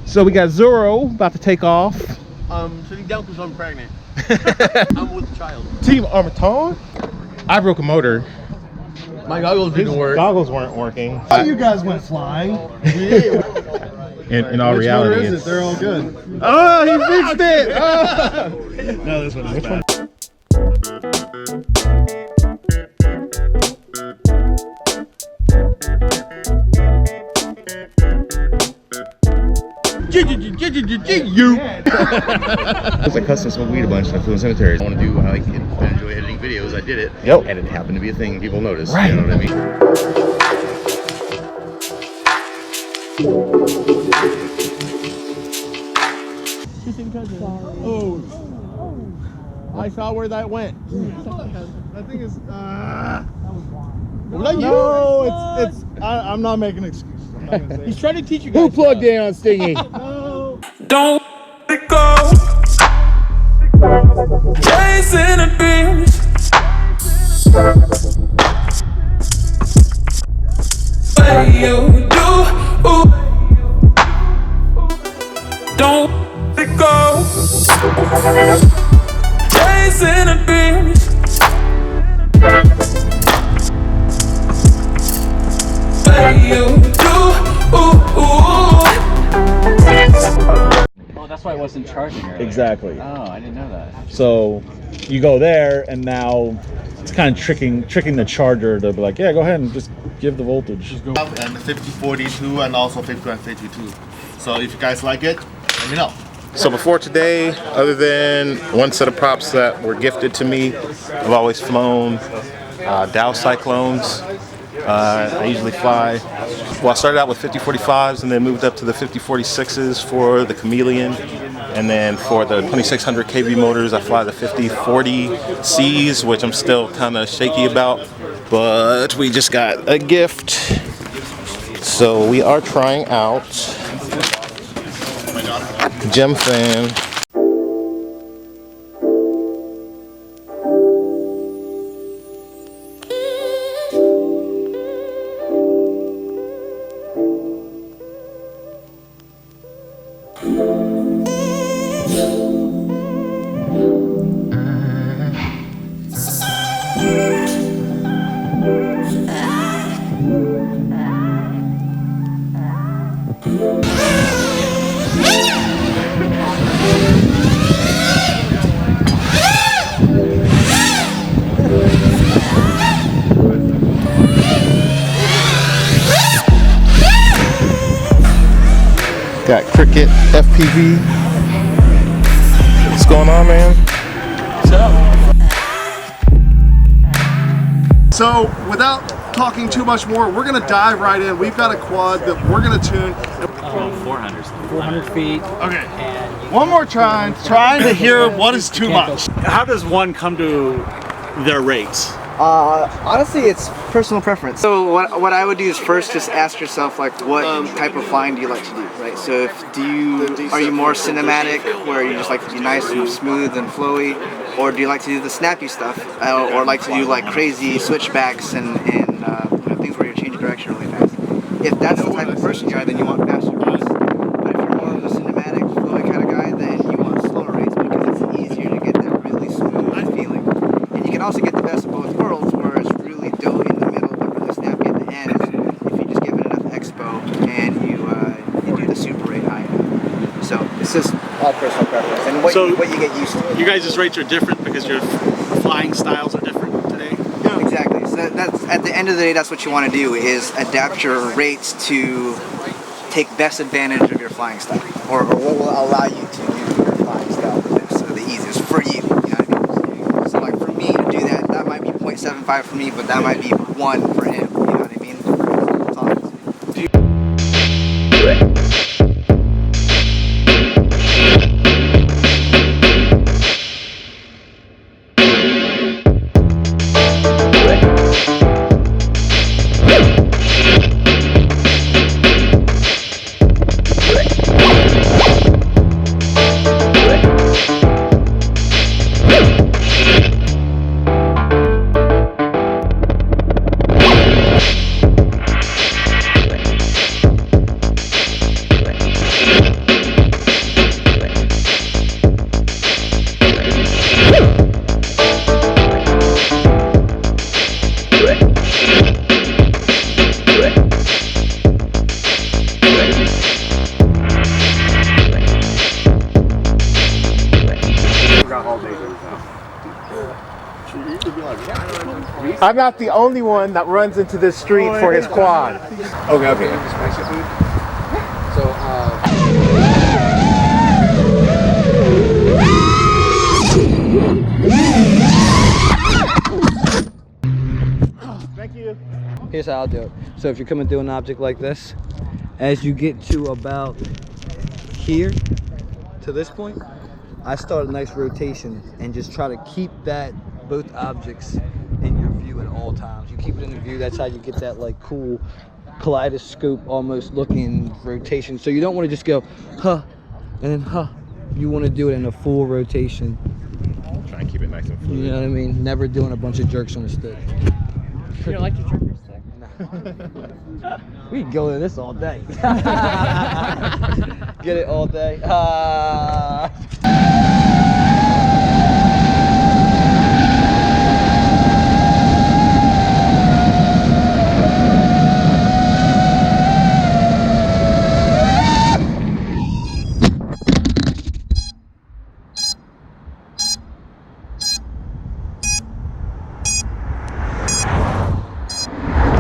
So we got Zoro about to take off. I'm sitting down because I'm pregnant. I'm with a child. Team Armaton. I broke a motor. My goggles didn't work. Goggles weren't working. Oh, you guys went flying. In all reality, is it? They're all good. Oh, he fixed it! Oh. No, this one is bad. Because I cussed and smoked weed a bunch and I flew in cemeteries. I want to do how I enjoy editing videos. I did it. Yep. And it happened to be a thing people noticed. Right. You know what I mean? Oh. I saw where that went. That thing is. Was that you? No, it's. I'm not making excuses. I'm not gonna say He's trying to teach you guys. Who plugged in on Stingy? No. Don't let it go. Chasing a dream. What you do? Ooh. Don't let it go. Chasing a dream. What you do? Ooh. Oh, that's why it wasn't charging earlier. Exactly. Oh, I didn't know that. So you go there, and now it's kind of tricking the charger to be like, yeah, go ahead and just give the voltage. And 5042 and also 5152. So if you guys like it, let me know. So before today, other than one set of props that were gifted to me, I've always flown Dow Cyclones. I usually fly, well, I started out with 5045s and then moved up to the 5046s for the Chameleon. And then for the 2600 kV motors, I fly the 5040Cs, which I'm still kind of shaky about. But we just got a gift. So we are trying out Gem Fan. Got Cricket FPV. What's going on, man? What's up? So, without talking too much more, we're gonna dive right in. We've got a quad that we're gonna tune. 400 feet. Okay. One more time, trying to hear what is too much. How does one come to their rates? Honestly, it's personal preference. So what I would do is first just ask yourself like what type of flying do you like to do, right? So are you more cinematic where you just like to be nice and smooth and flowy, or do you like to do the snappy stuff, or like to do like crazy switchbacks and things where you're changing direction really fast? If that's the type of person you are, then you want faster rates. But if you're more of a cinematic, flowy kind of guy, then you want slower rates because it's easier to get that really smooth feeling. And you can also get the best of both worlds, where it's really doughy in the middle but really snappy at the end if you just give it enough expo and you do the super rate high. So it's just all personal preference and what you get used to. You guys' rates are different because your flying styles are different today? Yeah. Exactly. So that's at the end of the day, that's what you want to do, is adapt your rates to take best advantage of your flying style, or what will allow you to do your flying style the best or the easiest for you. You know what I mean? So like for me to do that might be 0.75 for me, but that might be 1 for him. You know what I mean? That's all. I'm not the only one that runs into this street for his quad. Okay. So, Thank you. here's how I'll do it. So if you're coming through an object like this, as you get to about here, to this point, I start a nice rotation and just try to keep that, both objects in your view at all times. You keep it in the view, that's how you get that like cool kaleidoscope almost looking rotation. So you don't want to just go, huh, and then huh. You want to do it in a full rotation. Try and keep it nice and fluid. You know what I mean? Never doing a bunch of jerks on the stick. You don't like to jerk your stick? We can go into this all day. Get it all day.